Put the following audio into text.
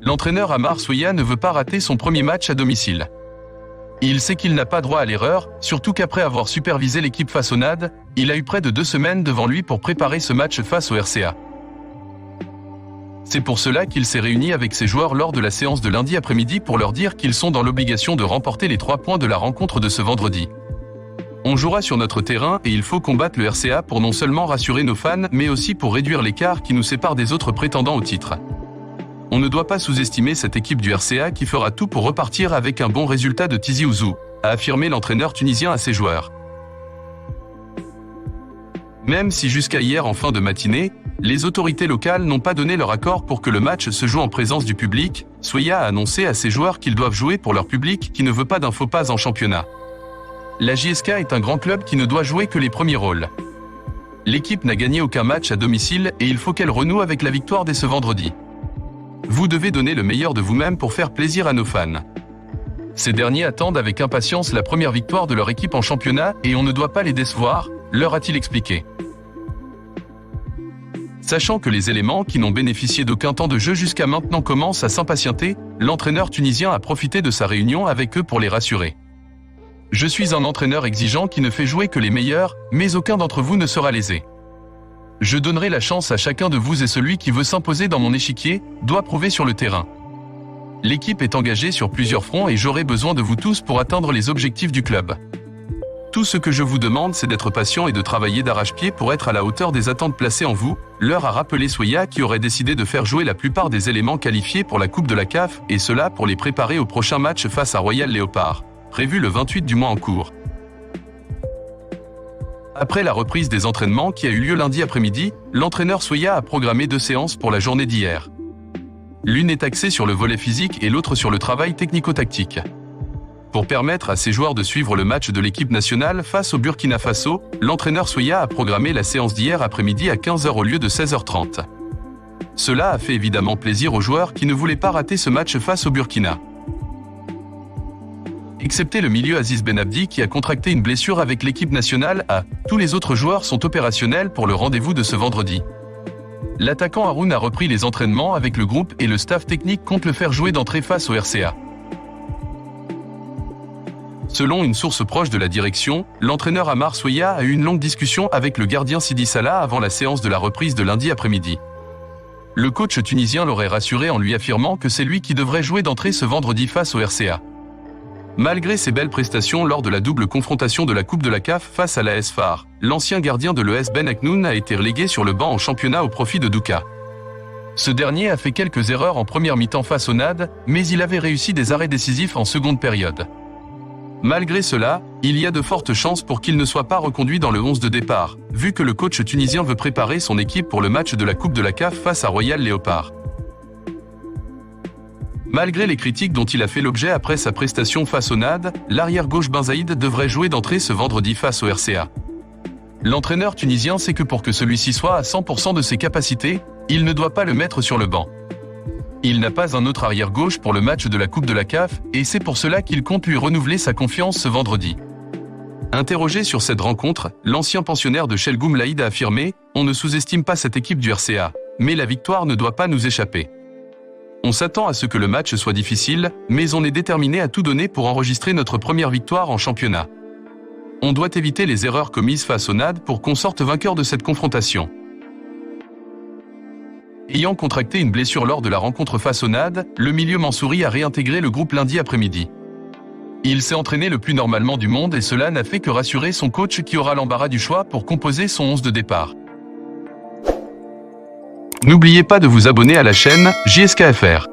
l'entraîneur Amar Soya ne veut pas rater son premier match à domicile. Il sait qu'il n'a pas droit à l'erreur, surtout qu'après avoir supervisé l'équipe face au NAD, il a eu près de 2 semaines devant lui pour préparer ce match face au RCA. C'est pour cela qu'il s'est réuni avec ses joueurs lors de la séance de lundi après-midi pour leur dire qu'ils sont dans l'obligation de remporter les 3 points de la rencontre de ce vendredi. On jouera sur notre terrain et il faut combattre le RCA pour non seulement rassurer nos fans, mais aussi pour réduire l'écart qui nous sépare des autres prétendants au titre. On ne doit pas sous-estimer cette équipe du RCA qui fera tout pour repartir avec un bon résultat de Tizi Ouzou, a affirmé l'entraîneur tunisien à ses joueurs. Même si jusqu'à hier en fin de matinée, les autorités locales n'ont pas donné leur accord pour que le match se joue en présence du public, Soya a annoncé à ses joueurs qu'ils doivent jouer pour leur public qui ne veut pas d'un faux pas en championnat. La JSK est un grand club qui ne doit jouer que les premiers rôles. L'équipe n'a gagné aucun match à domicile et il faut qu'elle renoue avec la victoire dès ce vendredi. Vous devez donner le meilleur de vous-même pour faire plaisir à nos fans. Ces derniers attendent avec impatience la première victoire de leur équipe en championnat et on ne doit pas les décevoir, leur a-t-il expliqué. Sachant que les éléments qui n'ont bénéficié d'aucun temps de jeu jusqu'à maintenant commencent à s'impatienter, l'entraîneur tunisien a profité de sa réunion avec eux pour les rassurer. Je suis un entraîneur exigeant qui ne fait jouer que les meilleurs, mais aucun d'entre vous ne sera lésé. Je donnerai la chance à chacun de vous et celui qui veut s'imposer dans mon échiquier doit prouver sur le terrain. L'équipe est engagée sur plusieurs fronts et j'aurai besoin de vous tous pour atteindre les objectifs du club. Tout ce que je vous demande, c'est d'être patient et de travailler d'arrache-pied pour être à la hauteur des attentes placées en vous, leur a rappelé Soya qui aurait décidé de faire jouer la plupart des éléments qualifiés pour la Coupe de la CAF et cela pour les préparer au prochain match face à Royal Léopard, prévu le 28 du mois en cours. Après la reprise des entraînements qui a eu lieu lundi après-midi, l'entraîneur Soya a programmé 2 séances pour la journée d'hier. L'une est axée sur le volet physique et l'autre sur le travail technico-tactique. Pour permettre à ses joueurs de suivre le match de l'équipe nationale face au Burkina Faso, l'entraîneur Soya a programmé la séance d'hier après-midi à 15h au lieu de 16h30. Cela a fait évidemment plaisir aux joueurs qui ne voulaient pas rater ce match face au Burkina. Excepté le milieu Aziz Benabdi qui a contracté une blessure avec l'équipe nationale A, tous les autres joueurs sont opérationnels pour le rendez-vous de ce vendredi. L'attaquant Haroun a repris les entraînements avec le groupe et le staff technique compte le faire jouer d'entrée face au RCA. Selon une source proche de la direction, l'entraîneur Amar Soya a eu une longue discussion avec le gardien Sidi Salah avant la séance de la reprise de lundi après-midi. Le coach tunisien l'aurait rassuré en lui affirmant que c'est lui qui devrait jouer d'entrée ce vendredi face au RCA. Malgré ses belles prestations lors de la double confrontation de la Coupe de la CAF face à l'AS FAR, l'ancien gardien de l'ES Ben Aknoun a été relégué sur le banc en championnat au profit de Douka. Ce dernier a fait quelques erreurs en première mi-temps face au NAD, mais il avait réussi des arrêts décisifs en seconde période. Malgré cela, il y a de fortes chances pour qu'il ne soit pas reconduit dans le 11 de départ, vu que le coach tunisien veut préparer son équipe pour le match de la Coupe de la CAF face à Royal Léopard. Malgré les critiques dont il a fait l'objet après sa prestation face au NAD, l'arrière-gauche Benzaïd devrait jouer d'entrée ce vendredi face au RCA. L'entraîneur tunisien sait que pour que celui-ci soit à 100% de ses capacités, il ne doit pas le mettre sur le banc. Il n'a pas un autre arrière-gauche pour le match de la Coupe de la CAF et c'est pour cela qu'il compte lui renouveler sa confiance ce vendredi. Interrogé sur cette rencontre, l'ancien pensionnaire de Chelgoum Laïd a affirmé « On ne sous-estime pas cette équipe du RCA, mais la victoire ne doit pas nous échapper. On s'attend à ce que le match soit difficile, mais on est déterminé à tout donner pour enregistrer notre première victoire en championnat. On doit éviter les erreurs commises face au NAD pour qu'on sorte vainqueur de cette confrontation. » Ayant contracté une blessure lors de la rencontre face au NAD, le milieu Mansouri a réintégré le groupe lundi après-midi. Il s'est entraîné le plus normalement du monde et cela n'a fait que rassurer son coach qui aura l'embarras du choix pour composer son 11 de départ. N'oubliez pas de vous abonner à la chaîne JSKFR.